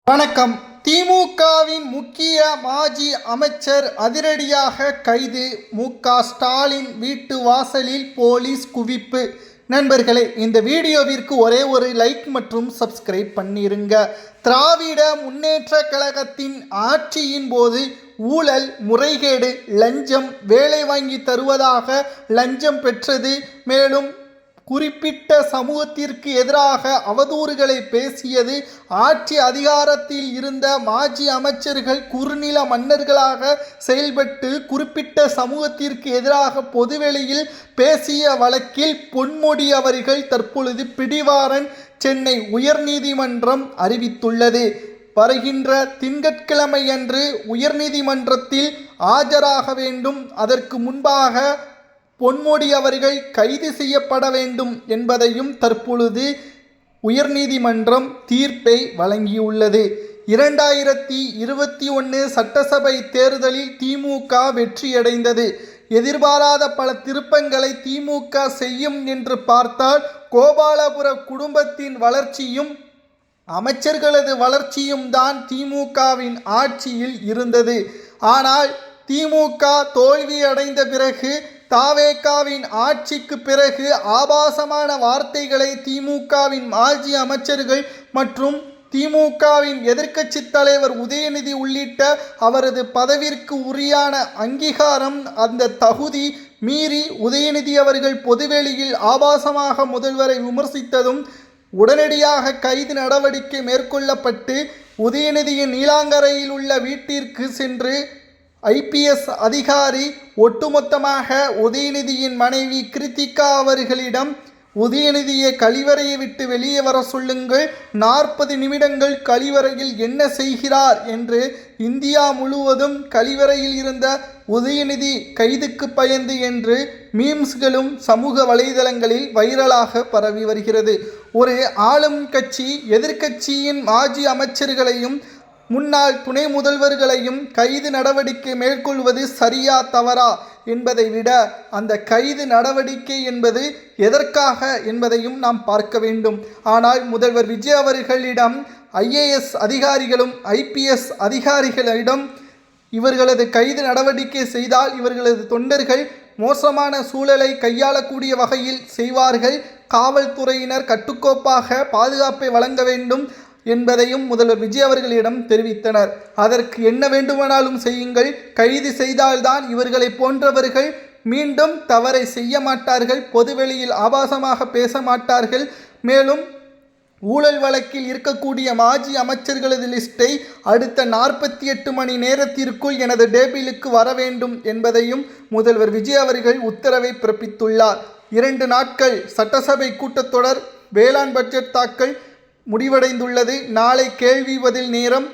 வணக்கம். திமுகவின் முக்கிய மாஜி அமைச்சர் அதிரடியாக கைது. மு.க.ஸ்டாலின் வீட்டு வாசலில் போலீஸ் குவிப்பு. நண்பர்களே, இந்த வீடியோவிற்கு ஒரே ஒரு லைக் மற்றும் சப்ஸ்கிரைப் பண்ணிருங்க. திராவிட முன்னேற்ற கழகத்தின் ஆட்சியின் போது ஊழல், முறைகேடு, லஞ்சம், வேலை வாங்கி தருவதாக லஞ்சம் பெற்றது, மேலும் குறிப்பிட்ட சமூகத்திற்கு எதிராக அவதூறுகளை பேசியது, ஆட்சி அதிகாரத்தில் இருந்த மாஜி அமைச்சர்கள் குறுநில மன்னர்களாக செயல்பட்டு குறிப்பிட்ட சமூகத்திற்கு எதிராக பொதுவெளியில் பேசிய வழக்கில் பொன்முடி அவர்கள் தற்பொழுது பிடிவாரண்ட் சென்னை உயர்நீதிமன்றம் அறிவித்துள்ளது. வருகின்ற திங்கட்கிழமையன்று உயர்நீதிமன்றத்தில் ஆஜராக வேண்டும். அதற்கு முன்பாக பொன்முடி அவர்கள் கைது செய்யப்பட வேண்டும் என்பதையும் தற்பொழுது உயர்நீதிமன்றம் தீர்ப்பை வழங்கியுள்ளது. 2021 சட்டசபை தேர்தலில் திமுக வெற்றியடைந்தது. எதிர்பாராத பல திருப்பங்களை திமுக செய்யும் என்று பார்த்தால் கோபாலபுர குடும்பத்தின் வளர்ச்சியும் அமைச்சர்களது வளர்ச்சியும் தான் திமுகவின் ஆட்சியில் இருந்தது. ஆனால் திமுக தோல்வி அடைந்த பிறகு, தாவேகாவின் ஆட்சிக்கு பிறகு ஆபாசமான வார்த்தைகளை திமுகவின் மாஜி அமைச்சர்கள் மற்றும் திமுகவின் எதிர்க்கட்சி தலைவர் உதயநிதி உள்ளிட்ட அவரது பதவிற்கு உரியான அங்கீகாரம், அந்த தகுதி மீறி உதயநிதி அவர்கள் பொதுவெளியில் ஆபாசமாக முதல்வரை விமர்சித்ததும் உடனடியாக கைது நடவடிக்கை மேற்கொள்ளப்பட்டு உதயநிதியின் நீலாங்கரையில் உள்ள வீட்டிற்கு சென்று IPS அதிகாரி ஒட்டுமொத்தமாக உதயநிதியின் மனைவி கிருத்திகா அவர்களிடம் உதயநிதியை கழிவறையை விட்டு வெளியே வர சொல்லுங்கள், 40 நிமிடங்கள் கழிவறையில் என்ன செய்கிறார் என்று இந்தியா முழுவதும் கழிவறையில் இருந்த உதயநிதி கைதுக்கு பயந்து என்று மீம்ஸ்களும் சமூக வலைதளங்களில் வைரலாக பரவி வருகிறது. ஒரு ஆளும் கட்சி எதிர்க்கட்சியின் மாஜி அமைச்சர்களையும் முன்னாள் துணை முதல்வர்களையும் கைது நடவடிக்கை மேற்கொள்வது சரியா தவறா என்பதை விட அந்த கைது நடவடிக்கை என்பது எதற்காக என்பதையும் நாம் பார்க்க வேண்டும். ஆனால் முதல்வர் விஜய் அவர்களிடம் IAS அதிகாரிகளும் IPS அதிகாரிகளிடம் இவர்களது கைது நடவடிக்கை செய்தால் இவர்களது தொண்டர்கள் மோசமான சூழலை கையாளக்கூடிய வகையில் செய்வார்கள், காவல்துறையினர் கட்டுக்கோப்பாக பாதுகாப்பை வழங்க வேண்டும் என்பதையும் முதல்வர் விஜய் அவர்களிடம் தெரிவித்தனர். அதற்கு என்ன வேண்டுமானாலும் செய்யுங்கள், கைது செய்தால்தான் இவர்களை போன்றவர்கள் மீண்டும் தவறை செய்ய மாட்டார்கள், பொதுவெளியில் ஆபாசமாக பேச மாட்டார்கள். மேலும் ஊழல் வழக்கில் இருக்கக்கூடிய மாஜி அமைச்சர்களது லிஸ்ட்டை அடுத்த 48 மணி நேரத்திற்குள் எனது டேபிளுக்கு வர வேண்டும் என்பதையும் முதல்வர் விஜய் அவர்கள் உத்தரவை பிறப்பித்துள்ளார். 2 நாட்கள் சட்டசபை கூட்டத்தொடர், வேளாண் பட்ஜெட் தாக்கல் முடிவடைந்துள்ளது. நாளை கேள்வி பதில் நேரம்.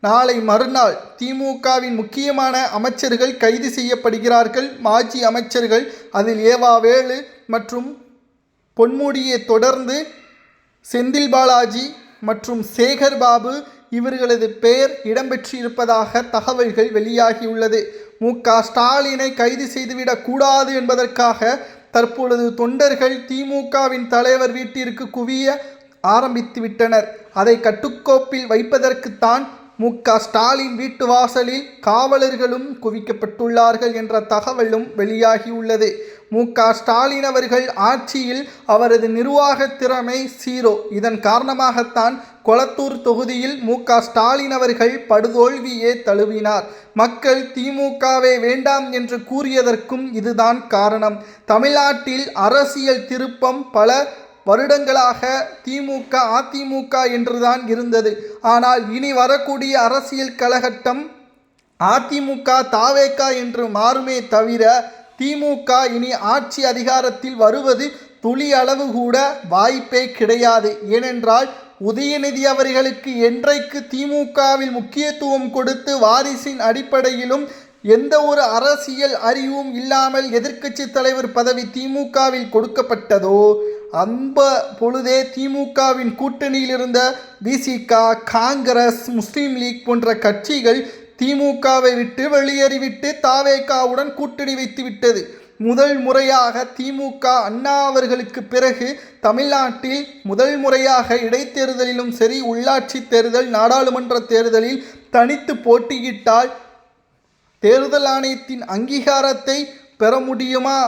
நாளை மறுநாள் திமுகவின் முக்கியமான அமைச்சர்கள் கைது செய்யப்படுகிறார்கள். மாஜி அமைச்சர்கள், அதில் ஏவா வேலு மற்றும் பொன்முடியை தொடர்ந்து செந்தில் பாலாஜி மற்றும் சேகர் பாபு இவர்களது பெயர் இடம்பெற்றிருப்பதாக தகவல்கள் வெளியாகியுள்ளது. மு.க.ஸ்டாலினை கைது செய்துவிடக் கூடாது என்பதற்காக தற்பொழுது தொண்டர்கள் திமுகவின் தலைவர் வீட்டிற்கு குவிய ஆரம்பித்து விட்டனர். அதை கட்டுக்கோப்பில் வைப்பதற்குத்தான் மு.க.ஸ்டாலின் வீட்டு வாசலில் காவலர்களும் குவிக்கப்பட்டுள்ளார்கள் என்ற தகவலும் வெளியாகியுள்ளது. மு.க.ஸ்டாலின் அவர்கள் ஆட்சியில் அவரது நிர்வாக திறமை 0. இதன் காரணமாகத்தான் கொளத்தூர் தொகுதியில் மு.க.ஸ்டாலின் அவர்கள் படுதோல்வியே தழுவினார். மக்கள் திமுகவே வேண்டாம் என்று கூறியதற்கும் இதுதான் காரணம். தமிழ்நாட்டில் அரசியல் திருப்பம் பல வருடங்களாக திமுக அதிமுக என்றுதான் இருந்தது. ஆனால் இனி வரக்கூடிய அரசியல் காலகட்டம் அதிமுக தாவேகா என்று மாறுமே தவிர திமுக இனி ஆட்சி அதிகாரத்தில் வருவது துளி அளவு கூட வாய்ப்பே கிடையாது. ஏனென்றால் உதயநிதி அவர்களுக்கு என்றைக்கு திமுகவில் முக்கியத்துவம் கொடுத்து வாரிசின் அடிப்படையிலும் எந்த ஒரு அரசியல் அறிவும் இல்லாமல் எதிர்க்கட்சி தலைவர் பதவி திமுகவில் கொடுக்கப்பட்டதோ அந்த பொழுதே திமுகவின் கூட்டணியில் இருந்த VCK, காங்கிரஸ், முஸ்லீம் லீக் போன்ற கட்சிகள் திமுகவை விட்டு வெளியேறிவிட்டு தாவேகாவுடன் கூட்டணி வைத்து விட்டது. முதல் முறையாக திமுக அண்ணா அவர்களுக்கு பிறகு தமிழ்நாட்டில் முதல் முறையாக இடைத்தேர்தலிலும் சரி, உள்ளாட்சி தேர்தல், நாடாளுமன்ற தேர்தலில் தனித்து போட்டியிட்டால் தேர்தல் ஆணையத்தின் அங்கீகாரத்தை பெற முடியுமா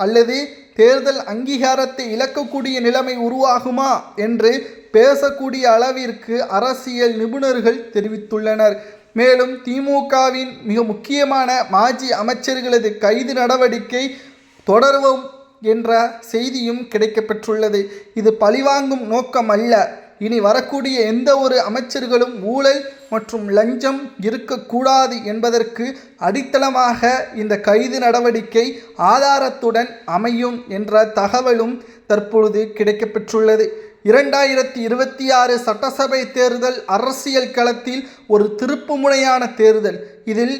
அல்லது தேர்தல் அங்கீகாரத்தை இழக்கக்கூடிய நிலைமை உருவாகுமா என்று பேசக்கூடிய அளவிற்கு அரசியல் நிபுணர்கள் தெரிவித்துள்ளனர். மேலும் திமுகவின் மிக முக்கியமான மாஜி அமைச்சர்களது கைது நடவடிக்கை தொடரும் என்ற செய்தியும் கிடைக்கப்பெற்றுள்ளது. இது பழிவாங்கும் நோக்கம் அல்ல. இனி வரக்கூடிய எந்த ஒரு அமைச்சர்களும் ஊழல் மற்றும் லஞ்சம் இருக்கக்கூடாது என்பதற்கு அடித்தளமாக இந்த கைது நடவடிக்கை ஆதாரத்துடன் அமையும் என்ற தகவலும் தற்பொழுது கிடைக்கப்பெற்றுள்ளது. 2026 சட்டசபை தேர்தல் அரசியல் களத்தில் ஒரு திருப்புமுனையான தேர்தல். இதில்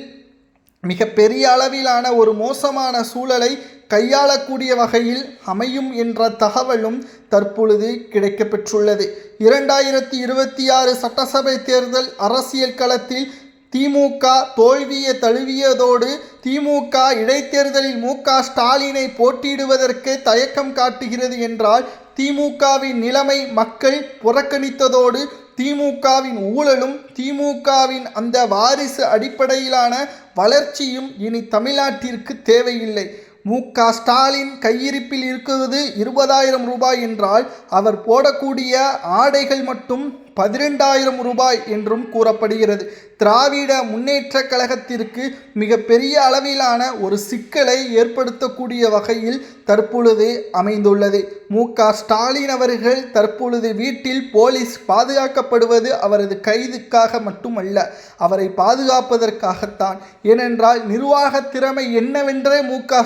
மிக பெரிய அளவிலான ஒரு மோசமான சூழலை கையாளக்கூடிய வகையில் அமையும் என்ற தகவலும் தற்பொழுது கிடைக்கப்பெற்றுள்ளது. 2026 சட்டசபை தேர்தல் அரசியல் களத்தில் திமுக தோல்வியை தழுவியதோடு திமுக இடைத்தேர்தலில் ஸ்டாலினை போட்டியிடுவதற்கு தயக்கம் காட்டுகிறது என்றால் திமுகவின் நிலைமை மக்கள் புறக்கணித்ததோடு திமுகவின் ஊழலும் திமுகவின் அந்த வாரிசு அடிப்படையிலான வளர்ச்சியும் இனி தமிழ்நாட்டிற்கு தேவையில்லை. ஸ்டாலின் கையிருப்பில் இருக்கிறது 20,000 ரூபாய் என்றால் அவர் போடக்கூடிய ஆடைகள் மட்டும் 12,000 ரூபாய் என்றும் கூறப்படுகிறது. திராவிட முன்னேற்ற கழகத்திற்கு மிக பெரிய அளவிலான ஒரு சிக்கலை ஏற்படுத்தக்கூடிய வகையில் தற்பொழுது அமைந்துள்ளது. ஸ்டாலின் அவர்கள் தற்பொழுது வீட்டில் போலீஸ் பாதுகாக்கப்படுவது அவரது கைதுக்காக மட்டுமல்ல, அவரை பாதுகாப்பதற்காகத்தான். ஏனென்றால் நிர்வாக திறமை என்னவென்றே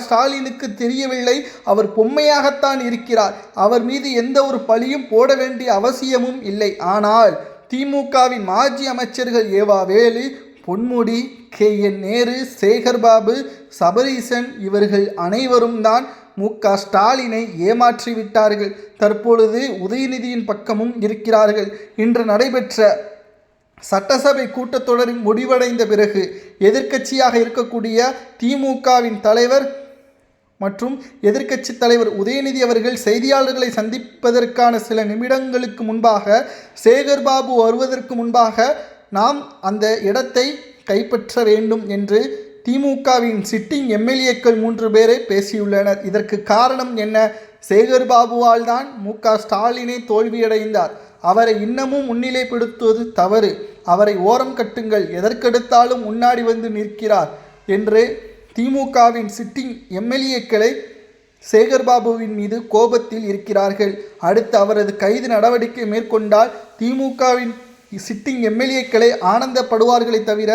ஸ்டாலினுக்கு தெரியவில்லை. அவர் பொம்மையாகத்தான் இருக்கிறார். அவர் மீது எந்த ஒரு பழியும் போட வேண்டிய அவசியமும் இல்லை. ஆனால் திமுகவின் மாஜி அமைச்சர்கள் ஏவா வேலு, பொன்முடி, KN நேரு, சேகர்பாபு, சபரீசன் இவர்கள் அனைவரும் தான் ஸ்டாலினை ஏமாற்றிவிட்டார்கள். தற்பொழுது உதயநிதியின் பக்கமும் இருக்கிறார்கள். இன்று நடைபெற்ற சட்டசபை கூட்டத்தொடரின் முடிவடைந்த பிறகு எதிர்க்கட்சியாக இருக்கக்கூடிய திமுகவின் தலைவர் மற்றும் எதிர்க்கட்சி தலைவர் உதயநிதி அவர்கள் செய்தியாளர்களை சந்திப்பதற்கான சில நிமிடங்களுக்கு முன்பாக சேகர்பாபு வருவதற்கு முன்பாக நாம் அந்த இடத்தை கைப்பற்ற வேண்டும் என்று திமுகவின் சிட்டிங் எம்எல்ஏக்கள் 3 பேரை பேசியுள்ளனர். இதற்கு காரணம் என்ன? சேகர்பாபுவால் தான் ஸ்டாலினை தோல்வியடைந்தார். அவரை இன்னமும் முன்னிலைப்படுத்துவது தவறு. அவரை ஓரம் கட்டுங்கள், எதற்கெடுத்தாலும் முன்னாடி வந்து நிற்கிறார் என்று திமுகவின் சிட்டிங் எம்எல்ஏக்களை சேகர்பாபுவின் மீது கோபத்தில் இருக்கிறார்கள். அடுத்து அவரது கைது நடவடிக்கை மேற்கொண்டால் திமுகவின் சிட்டிங் எம்எல்ஏக்களை ஆனந்தப்படுவார்களை தவிர